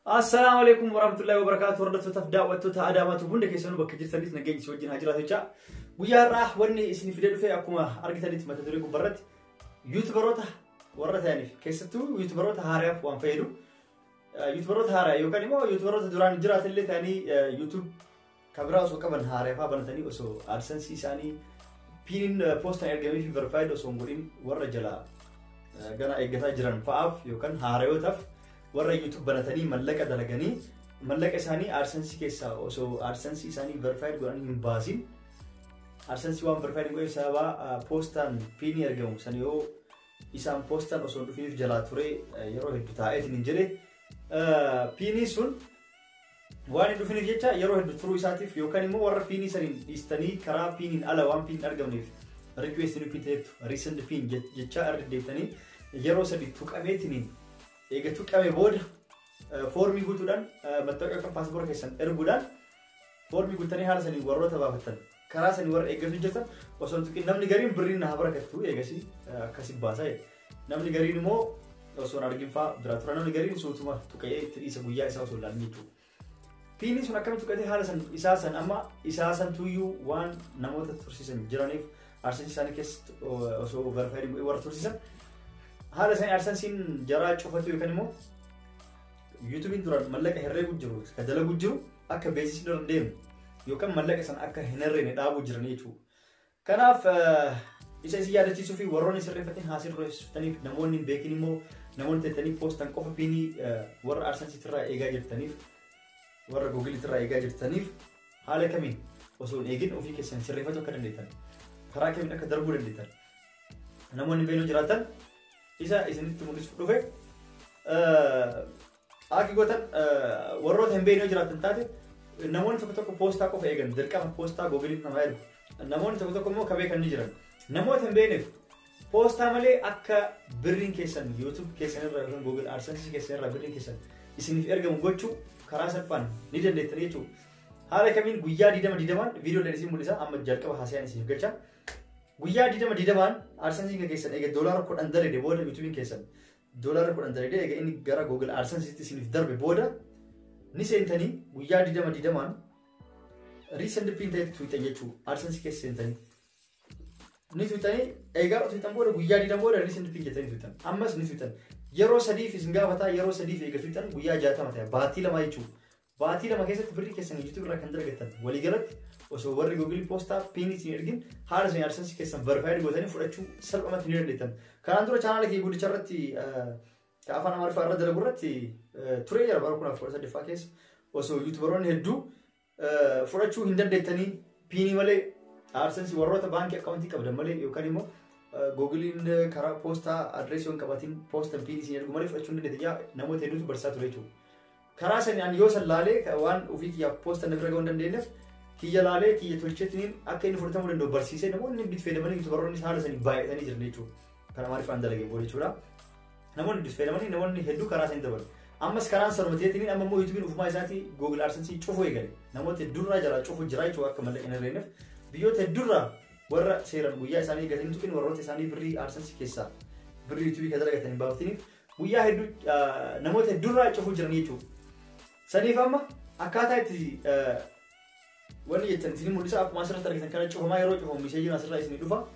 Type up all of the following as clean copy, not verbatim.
السلام عليكم ورحمة الله وبركاته. وردت تفدأ وتوتا أدامات وبندك يسونو بكتير ثالث نجيج سوجين هجرات الجا ويا راح وني اسمي فيديو في أكما أرجع ثالث ما تدريكم برد youtuberotaf ورد ثاني كيستو youtuberotaf haraya وان فيدو youtuberotaf haraya يوكاني ما youtuberotaf دوران جرات اللي ثاني يوتيوب كاميرا وسو كمان haraya فابن ثاني وسو adsense إساني بين بوست أرجعي في verified وسو مقولين ورد جلا جنا إجتا جران فاف يوكان harayotaf ورا يوتيوب بنتاني ملك دلقاني ملك إساني adsense كيسا وسو adsense إساني verified قراني بازين adsense وان verified قوي سوا بوستان بيني أرجعون سنيو إسام بوستان وسو في جلاتوري يروح بتاعت نينجري بيني سون وان يدو فيني جيتا يروح بترو إساتيف يوكاني مو ورا بيني سرين إستني كرا بيني على وان بين أرجعوني request نو بيتر recent بين جيتا أرديتني يروح سبي توك أبيتني إذا توك أبي بود فورمي قطودان متوقع كم باسبور كيسان إربودان فورمي قطاني هذا سني ورّو تبافتن كرا سني ور إيجا سجّتا وصل توكي نمني غريم برين نهبرا كتو إيجا سي كسب باساي نمني غريم مو وصل نارجين فا دراتورا نمني غريم سوتما توكي إيسا بويا إيسا وصل لان ميتو فيني سونا كم توكي هذا سن إساسا أما إساسا تويو وان نموت ترسيسن جرانيف أرسن ساني كيس وصل verify ور ترسيسن هذا سني أرسن سين جرا شوفتو يكلمه يوتيوب دوران ملك هرّي بوجرو كدلا بوجرو أكا بيسيس دوران ديم يوكم ملك سن أكا هنرّي ندا بوجرني شو كناف إيش زيادة تيسو في ورّوني سرّفتين حاصل رويس تاني نموني بيكني مو نمون تاني بوست تان كوفا بيني ور أرسن سيترا إيجا جبتانيف ور جوجل ترا إيجا جبتانيف حالة كمين وصول إيجين وفي كيسن سرّفتو كرن ديتان خراكي من أكا دربو ديتان نموني بينو جراتان إذا إنت مدرس فلوفه أكيد قطن ورّوت هم بينو جراتن تاتي نمون تبتكو بوستا كوف إيجن دركا بوستا جوجل نمايل نمون تبتكو مو كبير كني جران نموت هم بينه بوستا ملي أكا برين كيسن يوتيوب كيسن رأيهم جوجل أرسنس كيسن رأيهم كيسن إسمي في إرجع مقولشوا كراسة فان نيجي نتريجوا هذا كمين غيا ديدمان فيديو لنسي موليسا أما جالك وحاسيان إسمي قلشة غيا ديدمان أرسنس كيسن إيجا دولار كود أندر يدبور يوتيوب كيسن دولار كود أندر يدي إيجا إني جرا جوجل أرسنس تسمي في درب بودا نسينتني غيا ديدمان recent pin تويتر يجوا أرسنس كيسن تاني نتويتاني إيجا تويتر بودا غيا ديدمان بودا recent pin جتاني تويتر أمس نتويتر يرو سدي في سنجا بتا يرو سدي في إيجا تويتر غيا جاتا متى باتي لما يجوا باتي لما كيسن تبري كيسن يوتيوب راك أندر جتان ولي جرت وسوور جوجل بوستا بيني تيرجين هذا زين أرسنس كيسن verified جوتاني فرأتشو سلب أما تنير ديتان كان عندنا channel كي يقول شرطي كأفنا معرفة الرد لبرتي تريجر باركونا فرصة دفاكيس وسو يوتيوبرون هدو فرأتشو هندر ديتاني بيني مالي أرسنس ورّوت بانك أكاونتي كبر مالي يوكانيمو جوجلين كارا بوستا أدريس يوم كباتين بوستا بيني سينير مالي فرأتشو نديتيا نموت هدو تبرسات تريجو كارا سني أن يوصل لالي كوان وفيك يا بوستا نبرة قندن دينف كي يلالي كي يتولشتنين أكين فرتمو لندو برسيسه نمون نبيت فيدا مالي يوتيوبرون نسهار سني باي ثاني جرنيتو كارا معرفة عندنا لقي بوري شورا نمون نبيت فيدا مالي نمون نهدو كارا سني تبر أما سكران سرمتيتنين أما مو يوتيوبين وفما إزاتي جوجل أرسنسي شوفوا يقالي نمون تدورا جرا شوفوا جراي شو أكمل لقينا رينف بيو تدورا ورا سيران ويا ساني قتني توكين وروت ساني بري أرسنسي كيسا بري يوتيوبي كذا قتني بافتني ويا هدو نمون تدورا شوفوا جرنيتو ساني فما أكاتا تي واني يتنسيني موليسا أكو ماسرة تركتن كان شوفوا ما يروج وهم مساجين أسر رئيسين دوفا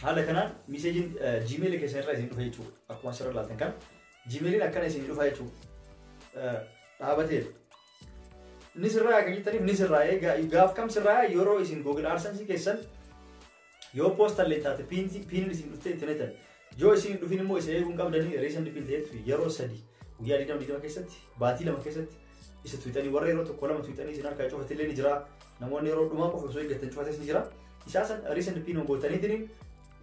هذا كان مساجين جيميل كيسن رئيسين دوفا يشوف أكو ماسرة لاتن كان جيميلين أكان رئيسين دوفا يشوف هابتير نسر رأي كني تاني نسر رأي غاف كم سر رأي يورو إسين جوجل أرسنسي كيسن يو بوست اللي تات بين إسين دوتة إنترنت جو إسين دوفين مو إسين يوم كم دني رئيسين دبين تيت في يورو سدي ويا دينا كيسن باتي لما كيسن إذا تويتاني ورا يروح تقولهم تويتاني زينار كايشوف هتلين نجرا نموني يروح دوما كوفي سوي جتن شوفه تيس نجرا إساسا ريسن بينو بوتاني ترين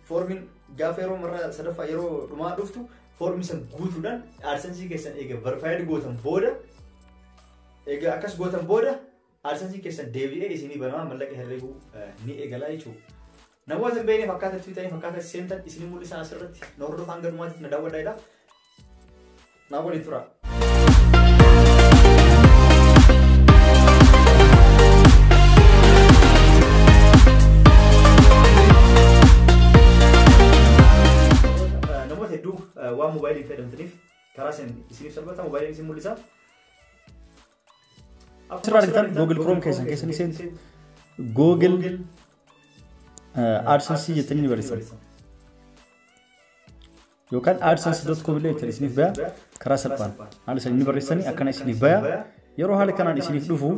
فورمين جافيرو مرة صرف يروح دوما دوفتو فورمين سن غوتودان أرسنسي كيسن إيجا verified غوتم بودا إيجا أكاس غوتم بودا أرسنسي كيسن ديفي إسيني بنوا ملك هريجو ني إيجا لا يشوف نموذج بيني فكرت تويتاني فكرت سيمتن إسيني مولي سانسرت نورو فانجر موات نداور دايدا نابولي ترى وان موبايل يفيد تنيف كراسن يصير سلبته موبايل يصير مولسا Asirraa argitan Google Chrome keessan seentu Google adsense jettanii ni barreessan. Yookaan adsense.com illee itti isiniif baya karaa salphaan haala isaanii ni barreessanii akkana isiniif baya yeroo haala kanaan isiniif dhufu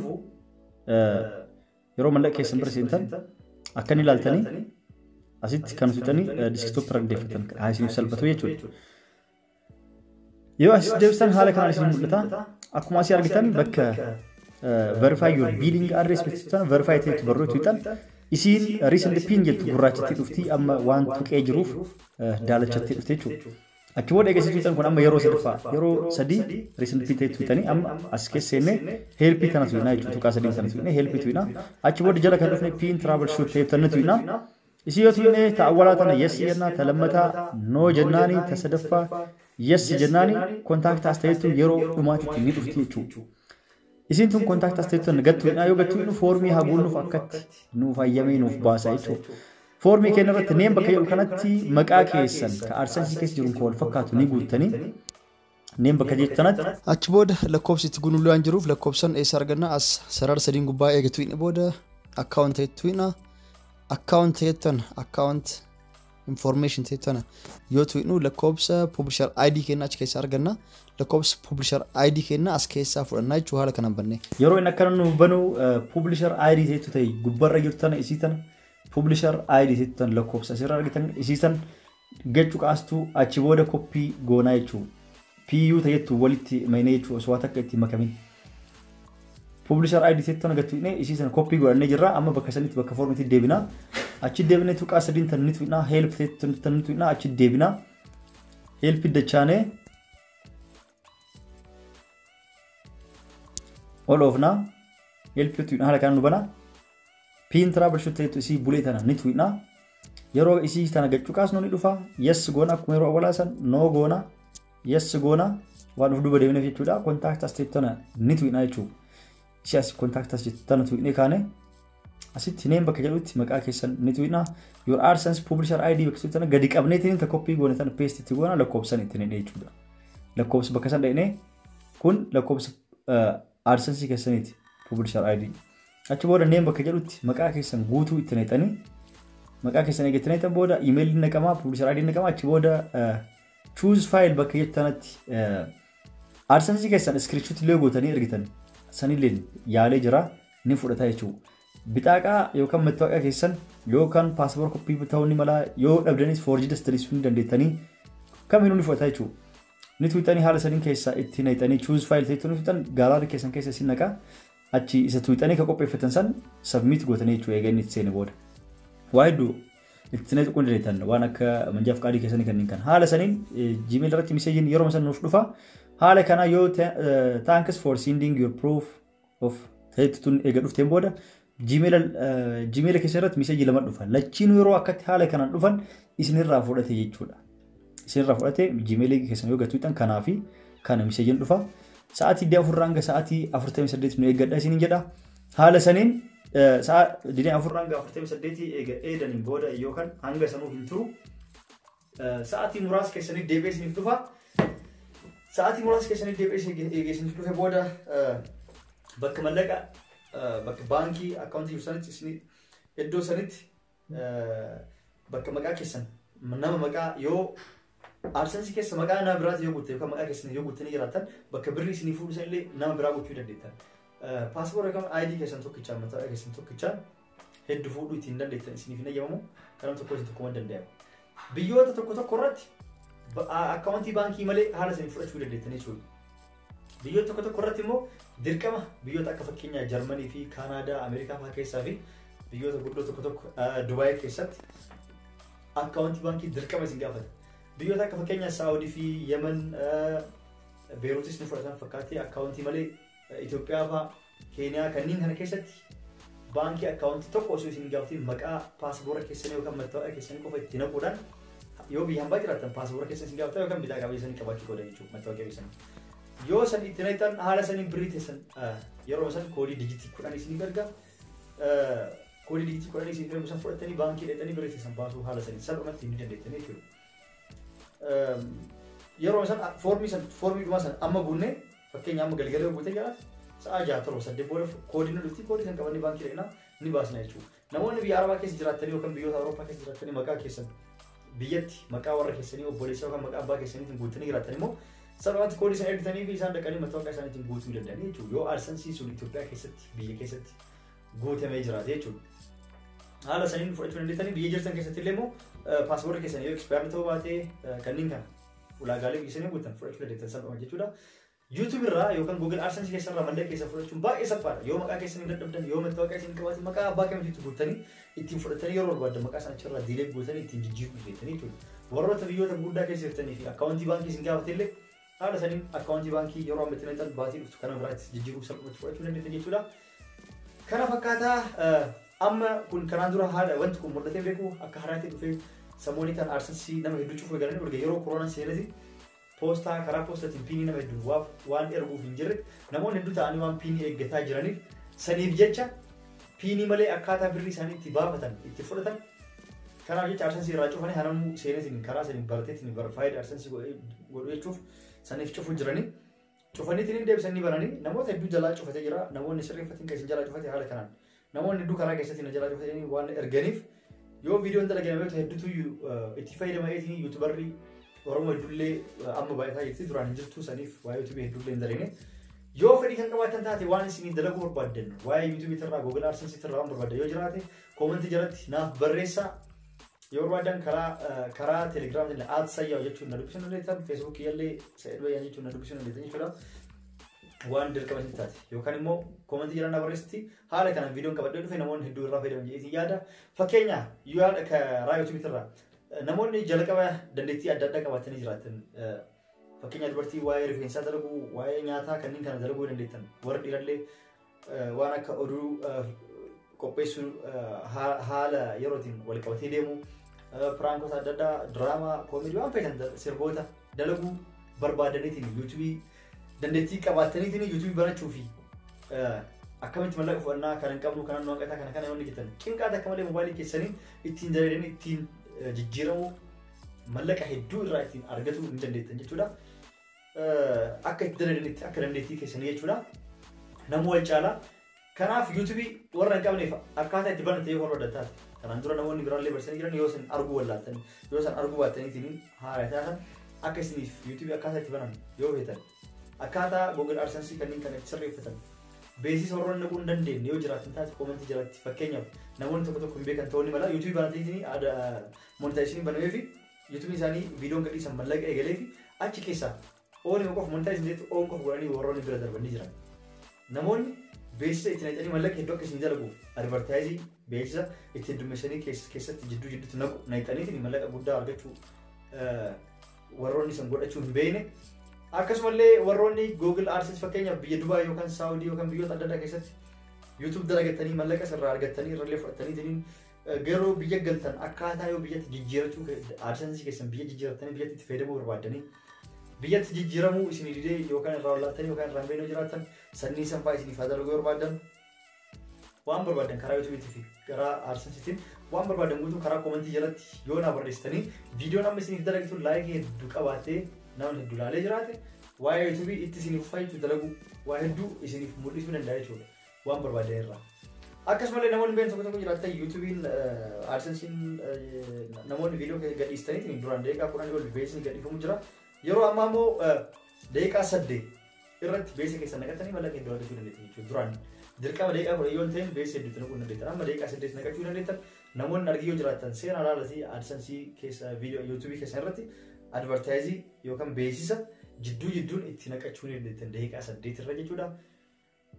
yeroo mallaqa keessan bira seentan akka ni ilaaltanii asitti kan fixanii desktop irra deeffatan haa isiniif salphatu jechuudha. Yoo as deebisan haala kanaan isiniif mul'ata akkuma asii argitan bakka verify your billing address bittan verify ta'etu barreetu hitan isin recent pin jettu gurraachatti dhufti amma waan tuqee jiruuf daalachatti dhufte jechuudha. Achi booda eegasitu hitan kun amma yeroo sadii recent pin ta'etu hitanii amma as keessa seenne help tanatu hina jechuudha. Tuqaa sadii tanatu hina help tu hina achi booda jala kan dhufne pin travel shoot ta'etu tanatu hina isi yoo tuine ta'awwala tana yes yenna talammata no jennani tasadaffaa yes jennani contact as ta'etu yeroo dhumaatitti ni dhufti jechuudha. Isin tun contact as ta'etu gattu hina yoo gattu hinu formii haguunuuf akkatti nuuf hayyamee nuuf baasa jechuudha. Formii keenya irratti neem bakka jedhu kanatti maqaa keessan ka adsense keessa jiru wal fakkaatu ni guuttanii neem bakka jettu kanatti achi booda lakkoofsi itti guunullee waan jiruuf lakkoofsan eessa arganna as sarara sadiin gubbaa eegatu hina booda account ta'etu hina account ta'etan account information ta'etan yoo tu'inu lakkoofsa publisher ID keenya achi keessa arganna lakkoofsa publisher ID keenya as keessaa fudhannaa jechuudha haala kanaan banne yeroo inni akkana nuuf banu publisher ID ta'etu ta'e gubbarra jirtu tana isii tana publisher ID ta'etan lakkoofsa asirra argitan isii san gachuu qaastu achi booda koppii goonaa jechuudha PU ta'etu walitti maynee jechuudha osoo akka itti makamin publisher ID ta'etan gattuine isii san koppii godhannee jirra amma bakka sanitti bakka formitti deebina achi deebine tuqaa sadiin tan nitu ina help ta'etan tan nitu ina achi deebina help dachaane all of na help tu ina hala kan nu bana pin travel shoot ta'etu isii bulee tana nitu ina yeroo isii tana gachuu qaasnu ni dhufa yes goona akkuma yeroo awwalaasan no goona yes goona waan of duba deebine jechuudha contact as ta'etan nitu ina jechuudha Sias contact us tan tu ine kaane asitti neem bakka jedhutti maqaa keessan nitu ina your adsense publisher ID bakka tan gadi qabneetiin ta copy goone tan paste itti goona lakkoofsan itti ne jechuudha. Lakkoofsa bakka san dhayne kun lakkoofsa adsense keessaniiti publisher ID. Achi booda neem bakka jedhutti maqaa keessan guutuu itti neetanii maqaa keessan eegattanii tan booda email naqama publisher ID naqama achi booda choose file bakka jettanatti adsense keessan screenshot illee gootanii ergitan sanilleen yaalee jira ni fudhata jechuudha. Bitaaqa yookaan mattaaqa keessan yookaan passport copy ta'uu ni mala yoo dhabdanis forged status ni dandeettanii kamiinuu ni fudhata jechuudha. Ni tuutanii haala saniin keessa itti neetanii choose file ta'etu ni tuutan gaalarii keessan keessa isin naqa achi isa tuutanii ka qopheeffatan san submit gootanii jechuudha eegan itti seene booda. Waa hedduu itti neetu kun dandeettan waan akka manjaaf qaadii keessanii kanneen kan haala saniin Gmail irratti miseejiin yeroo san nuuf dhufa. Haala kana yoo thanks for sending your proof of ta'etu tun eega dhufteen booda Gmail keessa irratti message lama dhufa. Lachiin yeroo akkatti haala kanaan dhufan isinirraa fudhate jechuudha. Isinirraa fudhate Gmail keessa yoo gatuutan kanaafi kana message dhufa. Sa'aatii 4 hanga sa'aatii 48 nu eeggadha isinin jedha. Haala saniin sa'aatii 4 hanga 48 eega eedaniin booda yookaan hanga sanuu hin turu. Sa'aatii muraasa keessanii deebi'ee isiniif dhufa. Sa'aatii muraasa keessanii deebi'ee isiniif dhufe booda bakka mallaqa bakka baankii akkaawuntii sanitti isin iddoo sanitti bakka maqaa keessan nama maqaa yoo adsense keessa maqaa nama biraati yoo guutte yookaan maqaa keessan yoo guuttanii jiraatan bakka birrii isinii fuudhisan illee nama biraa gochuu dandeettan. Paaspoortii yookaan ID keessan tokkichaan mataa keessan tokkichaan hedduu fuudhuu ittiin dandeettan isiniif hin eeyyamamu kanam tokko isin tokkuma danda'amu. Biyyoota tokko irratti akkaawuntii baankii malee haala sanii fudhachuu dandeettan jechuudha. Biyyoota tokko irratti immoo dirqama biyyoota akka fakkeenyaa Jarmanii fi Kaanaadaa, Ameerikaa fa'aa keessaa fi biyyoota guddoo tokko Dubaay keessatti akkaawuntii baankii dirqama isin gaafata. Biyyoota akka fakkeenyaa Saawudii fi Yemen, Beeruutis ni fudhatan fakkaatee akkaawuntii malee Itoophiyaa fa'aa, Keeniyaa kanneen kana keessatti baankii akkaawuntii tokko osoo isin gaafatiin maqaa paaspoora keessanii yookaan mattaaqa keessanii qofa itti naquudhaan yoo biyya hambaa jiraatan paaspoora keessan isin gaafatan yookaan bitaa qabeessanii qabaachuu godhan jechuudha mattaaqa keessanii. Yoo san itti naqxan haala saniin birrii teessan yeroo san koodii dijitii 10 isin gargaara. Koodii dijitii 10 isin gargaaru san fudhatanii baankii dhaqanii birrii teessan baasuu haala saniin salphumatti hin dandeettanii jechuudha. Yeroo san foormii dhuma san amma guunnee fakkeenya amma galgalee guutee jira sa'a 6 torba 8 booda koodii nu dhufti koodii san qabannee baankii dhaqnaa ni baasna jechuudha. Namoonni biyya Arabaa keessa jiraatanii yookaan biyyoota Awurooppaa keessa jiraatanii maqaa keessan biyyatti maqaa warra keessanii obboleessa yookaan maqaa abbaa keessaniitiin guutanii jiraatan immoo salphaatti koodii san ergitanii fi isaan dhaqanii mattaawoqaa isaaniitiin guutuu danda'anii jechuudha. Yoo adsense sun Itoophiyaa keessatti biyya keessatti guutamee jiraate jechuudha. Haala saniin fudhachuu dandeettanii biyya jirtan keessatti illee immoo paaspoortii keessanii yoo expire ta'uu baatee kanneen kana ulaagaalee keessanii guutan fudhachuu dandeettan salphama jechuudha. YouTube irraa yookaan Google AdSense keessarraa mallaqa keessa fudhachuun baay'ee salphaadha. Yoo maqaa keessanii dadhabdan yoo mattaawoqaa isin qabaatan maqaa abbaa keessanitti guutanii ittiin fudhatanii yeroo barbaadan maqaa sana achirraa diilee guutanii ittiin jijjiiruu dandeettanii jechuudha. Warroota biyyoota guddaa keessa jirtanii fi akkaawuntii baankii isin gaafate illee haala saniin akkaawuntii baankii yeroo ammaatti naqxan baatii dhuftu kana biraatti jijjiiruu salphumatti fudhachuu dandeettan jechuudha. Kana fakkaataa amma kun kanaan dura haala wanti kun mul'atee beeku akka haraatti dhufee samonakana adsense nama hedduu cufuu galanii erga yeroo koronaan seenati poostaa karaa poostaatiin piinii nama hedduu waan erguuf hin jirre namoonni hedduu ta'anii waan piinii eeggataa jiraniif saniif jecha piinii malee akkaataa birrii isaanii itti baafatan itti fudhatan kanaaf jecha adsense irraa cufanii hanamuu seenatiin karaa saniin barateetiin verified adsense godhu jechuuf saniif cufuu jiranii cufaniitiin deebisanii bananii namoota hedduu jalaa cufatee jira namoonni sirreeffatiin keessan jalaa cufate haala kanaan namoonni hedduu karaa keessatti na jalaa cufatanii waan erganiif yoo viidiyoon dalagame hedduutu itti fayyadamaeetiin youtuberii Oromoo heddullee amma baay'ataa jirti duraan hin jirtu saniif waa'ee YouTube heddullee hin daleene yoo fedhii kan qabaatan taate waan isin dalaguu barbaaddan waa'ee YouTube irraa Google AdSense irraa waan barbaaddan yoo jiraate koomentii jalatti naaf barreessaa yoo barbaadan karaa Telegram illee @sayyaw jechuun na dubbisuu dandeettan Facebook illee sayyaw jechuun na dubbisuu dandeettan jechuudha. Waan dirqama isin taate yookaan immoo koomentii jalaa na barreessitti haala kanaan viidiyoon qabadhee dhufe namoonni hedduu irraa fayyadaman jedheetiin yaada fakkeenya yoo yaada karaa YouTube irraa namoonni jalqaba dandeettii adda addaa qabatanii jiraatan fakkeenya dubartii waa'ee rifeensaa dalaguu waa'ee nyaataa kanneen kana dalaguu dandeettan warra dhiirallee waan akka oduu qopheessuu haala yerootiin wal qabatee deemu piraankoota adda addaa diraamaa koomedii waan feetan sirboota dalaguu barbaadaniitiin yuutuubii dandeettii qabataniitiin yuutuubii barachuu fi akkamitti mallaqa fudhannaa kan hin qabnu kanan waaqataa kana kana yoo jettan qinqaata akka malee mobaayilii keessanii ittiin dalagan ittiin jijjiiramu mallaqa hedduu irraa ittiin argatu hin dandeettan jechuudha. Akka itti dalaganitti akka dandeettii keessanii jechuudha. Namuu wal caalaa kanaaf yuutuubii warra hin qabneef akkaataa itti banate yoo barbaadan kanaan dura namoonni biraallee barsiisanii jiran yoo isin arguu wallaatan yoo isin arguu baattaniitiin haala taatan akka isiniif yuutuubii akkaataa itti banan yoo feetan akkaataa Google AdSense kanneen kana itti sirreeffatan beeksisa warroonni naquu hin dandeenye yoo jiraatan taate koomentii jalatti fakkeenyaaf namoonni tokko tokko hin beekan ta'uu ni mala yuutuubii banataniitiin monetaayizeeshinii banamee fi yuutuubii isaanii viidiyoon gadhiisan mallaqa eegalee fi achi keessaa oonii qofa monetaayizeeshinii oon qofa godhanii warroonni bira darbanii jiran namoonni beeksisa itti naqanii mallaqa hedduu akka isin dalaguuf advertaayizii beeksisa itti heddummeessanii keessatti jidduu jidduutti naqxaniitiin mallaqa guddaa argachuu warroonni san godhachuu hin beekne akkasumallee warroonni Google AdSense fakkeenyaaf biyya Dubaay yookaan Saawudii yookaan biyyoota adda addaa keessatti YouTube dalagatanii mallaqa sirraa argatanii irrallee fudhatanii garuu biyya galtan akkaataa yoo biyyatti jijjiirachuu AdSense keessan biyya jijjiiratanii biyyatti itti fayyadamuu barbaadanii biyyatti jijjiiramuu isin didee yookaan irraa wallaattanii yookaan irraa beeknoo jiraatan sannii sanfaa isiniif haa dalaguu barbaadan waan barbaadan karaa YouTubeetii fi karaa AdSenseetiin waan barbaadan guutuu karaa koomentii jalatti yoo na barreessitanii viidiyoon amma isiniif dalagatu laayikii hedduu qabaatee namni hedduu laalee jiraate waa'ee yuutuubii itti isiniif fayyadu dalagu waa hedduu isiniif mul'isuu danda'a jechuudha waan barbaadan irraa. Akkasumallee namoonni beekan tokko tokko jiraatan yuutuubiin AdSensein namoonni viidiyoo gadhiistaniitiin duraan daqiiqaa 10 ol beeksisni gadhiifamu jira. Yeroo ammaa immoo daqiiqaa 8 irratti beeksisa keessa naqatanii mallaqa hedduu argachuu dandeettan jechuudha. Duraan dirqama daqiiqaa 10 yoo ta'in beeksisa hedduutti naquu dandeettan. Amma daqiiqaa 8 naqachuu dandeettan. Namoonni argii yoo jiraatan seenaa laalasii AdSense keessa viidiyoo yuutuubii keessa irratti advertaayizii yookaan beeksisa jidduu jidduun itti naqachuu dandeettan daqiiqaa 8 irra jechuudha.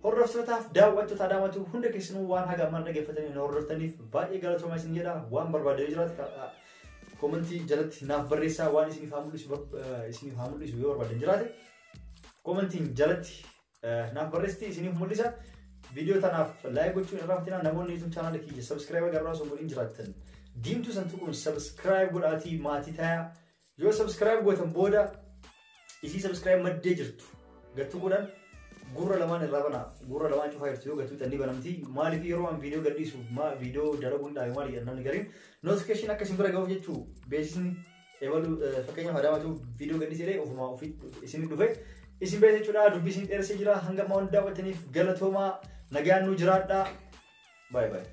Hordoftootaaf daawwattoota daawwatu hunda keessanuu waan haga ammaan dhaggeeffatanii na hordoftaniif baay'ee galatoomaa isin jedha waan barbaadee jiraatu koomentii jalatti naaf barreessaa waan isiniif haa mul'isu yoo barbaadan jiraate koomentiin jalatti naaf barreessiti isiniif mul'isa viidiyoo tanaaf laayik gochuun irraa fitina namoonni YouTube chaanaala kiyya subscribe garraa osoo godhin jiraattan diimtuu san tuquun subscribe godhaatii maatii tayaa yoo subscribe gootan booda isii subscribe maddee jirtu gattuu godhan gurra lamaan irraa bana gurra lamaan cufaa jirtu yoo gattuu xanni banamti maaliif yeroo an viidiyoo gadhiisu viidiyoo dalaguun dhaabee maali jedhamni gariin notification akka isin bira ga'uuf jechuu beeksisni eebalu fakkeenyaaf adaamatu viidiyoo gadhiisee ofuma ofii isin dhufe isin beekte jechuudha dubbii isin dheersee jira hanga ammaa waan daawwattaniif galatoomaa nagaan nu jiraadhaa bye bye